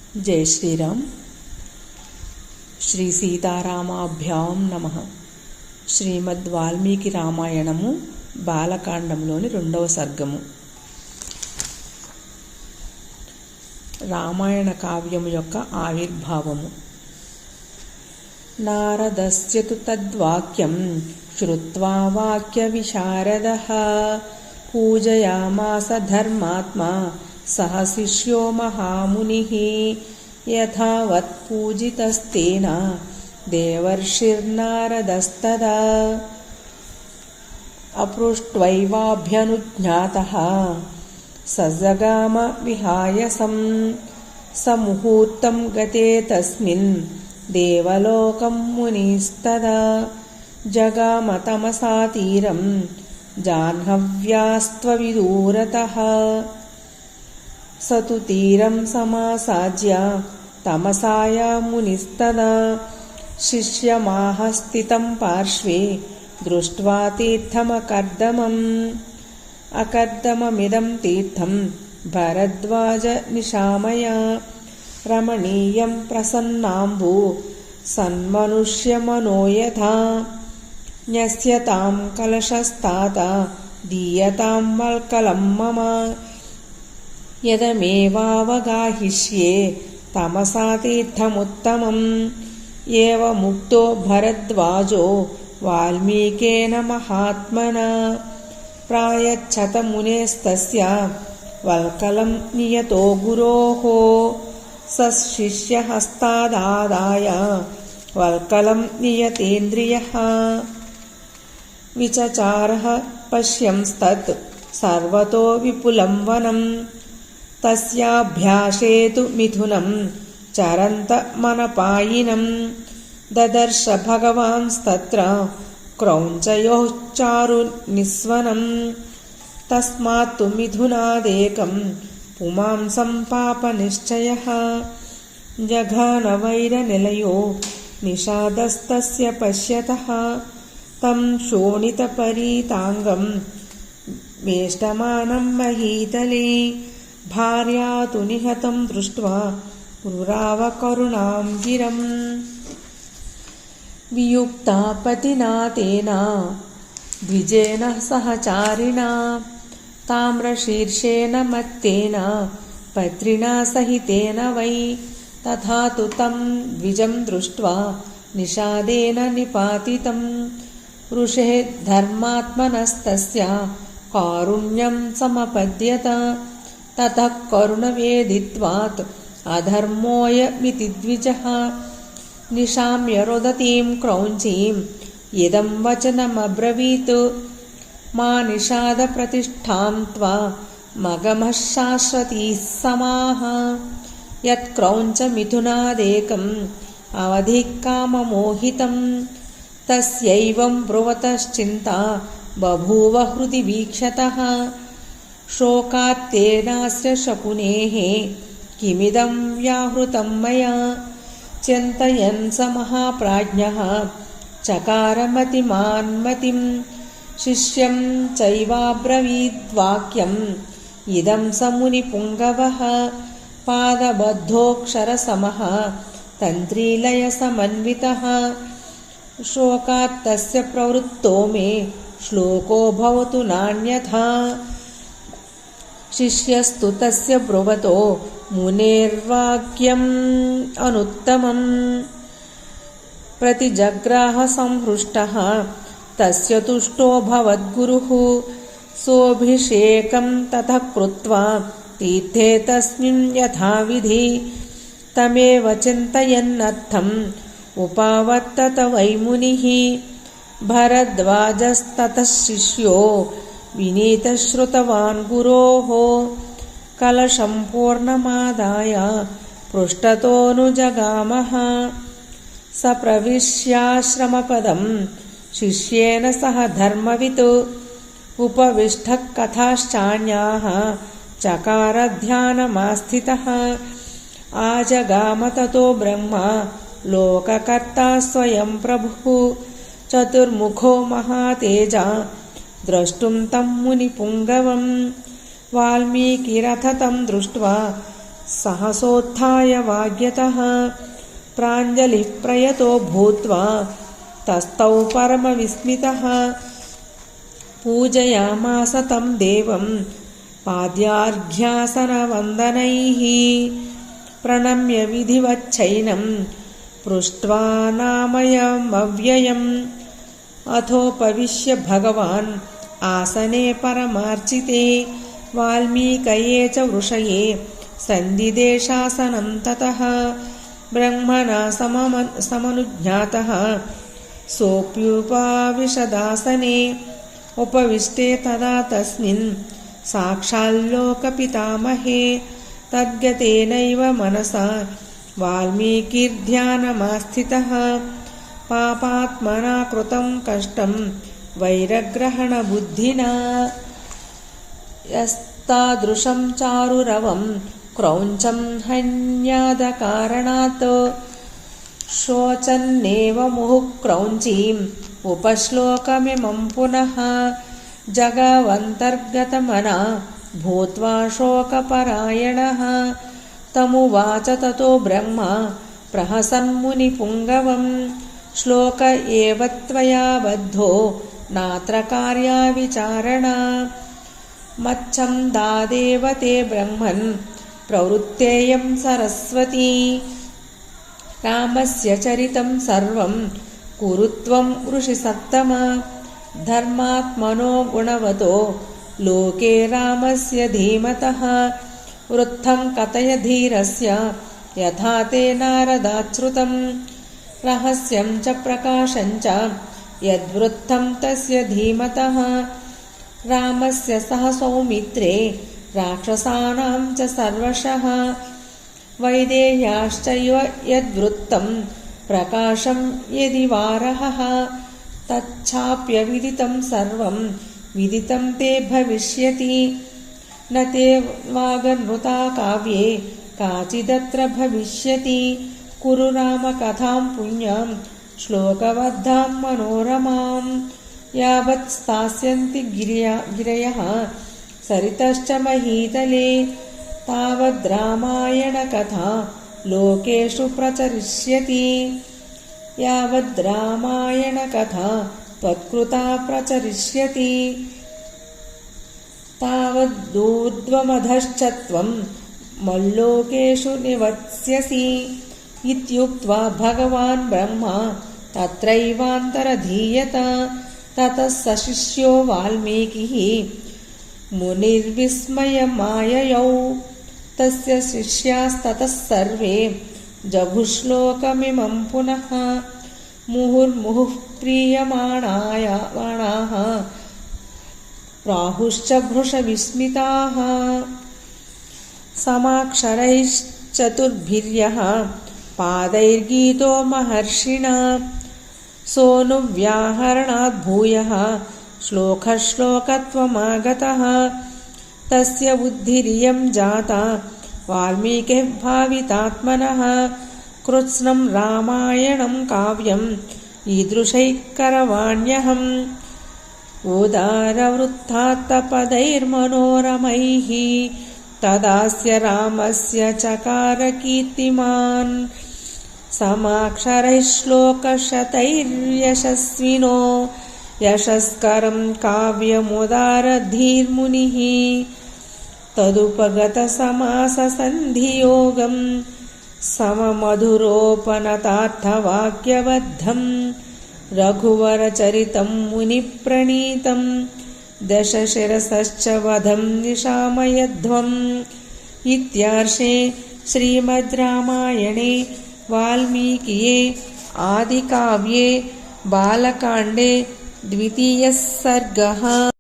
జై శ్రీరామ్. శ్రీ సీతారామాభ్యాం నమః. శ్రీమద్ వాల్మీకి రామాయణము బాలకాండంలోని 2వ సర్గము. రామాయణ కావ్యము యొక్క ఆవిర్భావము. నారదస్య తు తద్వాక్యం శ్రుత్వా వాక్య విశారదః పూజయామాస ధర్మాత్మా సహ శిష్యో మహామునిః యథావత్ పూజితస్తేన దేవర్షిర్నారదస్తదా అపృష్ట్వైవాభ్యనుజ్ఞాతః సజగామ విహాయసం సముహూర్తం గతే తస్మిన్ దేవలోకం మునిస్తదా జగామ తమసా తీరం జాహ్నవ్యాస్త్వవిదూరతః సతు తీరం సమాసాజ్య తమసాయా మునిస్తదా శిష్యమాహ స్థితం పార్శ్వే దృష్ట్వా తీర్థమకర్దమం అకర్దమమిదం తీర్థం భరద్వాజ నిశామయ రమణీయం ప్రసన్నాంబు సన్మనుష్యమనోయథా న్యస్యతాం కలశస్తాత దీయతాం వల్కలం మమ యదమేవావగాహిష్యే తమసా తీర్థముత్తమం ఏవముక్తో భరద్వాజో వాల్మీకేన మహాత్మనా ప్రాయచ్చత మునేస్తస్య వల్కలం నియతో గురోః సశిష్యహస్తాదాదాయ వల్కలం నియతేంద్రియః విచచారః పశ్యంస్తత్ సర్వతో విపులం వనం తస్యాభ్యాసేతు మిథునం చరంతమనపాయినం దదర్శ భగవాంస్తత్ర క్రౌంచయోశ్చారు నిస్వనం తస్మాత్తు మిథునాదేకం పుమాంసం పాపనిశ్చయః జఘానవైరనిలయో నిషాదస్తస్య పశ్యతః తం శోణితపరీతాంగం వేష్టమానం మహీతలే భార్యాతు నిహతం దృష్ట్వా పురావ కరుణాం గిరం వియుక్తా పతినా తేన ద్విజేన సహచారిణా తామ్రశీర్షేణ మత్తేన పత్రిణా సహితేన వై తథా తు తం ద్విజం దృష్ట్వా నిషాదేన నిపాతితం ఋషే ధర్మాత్మనస్తస్య కారుణ్యం సమపద్యత తతః కరుణవేదిత్వాత్ అధర్మోయమితి ద్విజః నిశామ్య రోదతీం క్రౌంచీం ఇదం వచనమబ్రవీత్ మా నిషాద ప్రతిష్ఠాం త్వా మగమః శాశ్వతీః సమాః యత్క్రౌంచ మిథునాదేకం అవధిః కామమోహితం తస్యైవం బ్రువతశ్చింతా బభూవ హృది వీక్షతః శోకాత్తేనాస్య శకునేః కిమిదం వ్యాహృతం మయా చింతయన్ స మహాప్రాజ్ఞః చకారమతిమాన్మతిం శిష్యం చైవాబ్రవీద్వాక్యం ఇదం స మునిపుంగవః పాదబద్ధోక్షరసమః తంత్రీలయ సమన్వితః శోకాత్తస్య ప్రవృత్తో మే శ్లోకో భవతు నాన్యథా శిష్యస్తు తస్య బ్రువతో మునేర్వాక్యం అనుత్తమం ప్రతిజగ్రాహ సంహృష్టః తస్య తుష్టో భవద్గురుః సోభిషేకం తతః కృత్వా తీర్థే తస్మిన్ యథావిధి తమేవ చింతయన్నర్థం ఉపావర్తత వై మునిః భరద్వాజస్తతః శిష్యో వినీతశ్రుతవాన్ గురోః కలశం పూర్ణమాదాయ పృష్ఠతోనుజగామః స ప్రవిశ్యాశ్రమపదం శిష్యేన సహ ధర్మవిత్ ఉపవిష్టః కథాశ్చాన్యాః చకార ధ్యానమాస్థితః ఆజగామ తతో బ్రహ్మ లోకకర్తా స్వయం ప్రభుః చతుర్ముఖో మహాతేజ ద్రష్టుం తం మునిపుంగవం వాల్మీకిరథ తం దృష్ట్వా सहसोत्थाय वाग्यतः प्राञ्जलिः प्रयतो भूत्वा तस्थौ परमविस्मितः पूजयामास तं देवं पाद्यार्घ्यासनवन्दनैः प्रणम्य विधिवच्चैनं पृष्ट्वा नामयमव्ययम् अथोपविश्य भगवान् आसने परमार्चिते वाल्मीकये च ऋषये सन्दिदेशासनं ततः ब्रह्मणा समनुज्ञातः सोऽप्युपविशदासने उपविष्टे तदा तस्मिन् साक्षाल्लोकपितामहे तद्गतेनैव मनसा वाल्मीकिर्ध्यानमास्थितः पापात्मना कृतं कष्टं वैरग्रहणबुद्धिना यस्तादृशं चारुरवं क्रौञ्चं हन्यादकारणात् शोचन्नेव मुहुः क्रौञ्चीम् उपश्लोकमिमं पुनः जगवन्तर्गतमना भूत्वा शोकपरायणः तमुवाच ततो ब्रह्मा प्रहसन्मुनिपुङ्गवं श्लोक एव त्वया बद्धो नात्र कार्या विचारणा मच्छन्दादेव ते ब्रह्मन् प्रवृत्तेयं सरस्वती रामस्य चरितं सर्वं कुरु त्वं ऋषिसत्तम धर्मात्मनो गुणवतो लोके रामस्य धीमतः वृत्तं कथय धीरस्य यथा ते नारदाच्छ्रुतं रहस्यं च प्रकाशं च यद्वृत्तं तस्य धीमतः रामस्य सह सौमित्रे राक्षसानां च सर्वशः वैदेह्याश्चैव यद्वृत्तं प्रकाशं यदि वारहः तच्छाप्यविदितं सर्वं विदितं ते भविष्यति न ते वागनृता काव्ये काचिदत्र भविष्यति कुरु रामकथां पुण्यां श्लोकबद्धां मनोरमां यावत् स्थास्यन्ति गिरयः सरितश्च महीतले तावद् रामायणकथा लोकेषु प्रचरिष्यति यावद् रामायणकथा त्वत्कृता प्रचरिष्यति तावदूर्ध्वमधश्च त्वं मल्लोकेषु निवत्स्यसि इत्युक्त्वा भगवान् ब्रह्मा तत्रैवान्तरधीयत ततः सशिष्यो वाल्मीकिः मुनिर्विस्मयमाययौ तस्य शिष्यास्ततः सर्वे जघुश्लोकमिमं पुनः मुहुर्मुहुः प्रीयमाणाः प्राहुश्च भृशविस्मिताः समाक्षरैश्चतुर्भिर्यः पादैर्गीतो महर्षिणा सोऽनुव्याहरणाद् भूयः श्लोकश्लोकत्वमागतः तस्य बुद्धिरियं जाता वाल्मीकिः भावितात्मनः कृत्स्नं रामायणं काव्यम् ईदृशैः करवाण्यहम् उदारवृत्तात्तपदैर्मनोरमैः तदास्य रामस्य चकार कीर्तिमान् समाक्षरैः श्लोकशतैर्यशस्विनो यशस्करं काव्यमुदारधीर्मुनिः तदुपगतसमाससन्धियोगं सममधुरोपनतार्थवाक्यबद्धं रघुवरचरितं मुनिप्रणीतं दशशिरसश्च वधं निशामयध्वम् इत्यार्षे श्रीमद् रामायणे वाल्मीकिये आदिकाव्ये बालकाण्डे द्वितीयः सर्गः।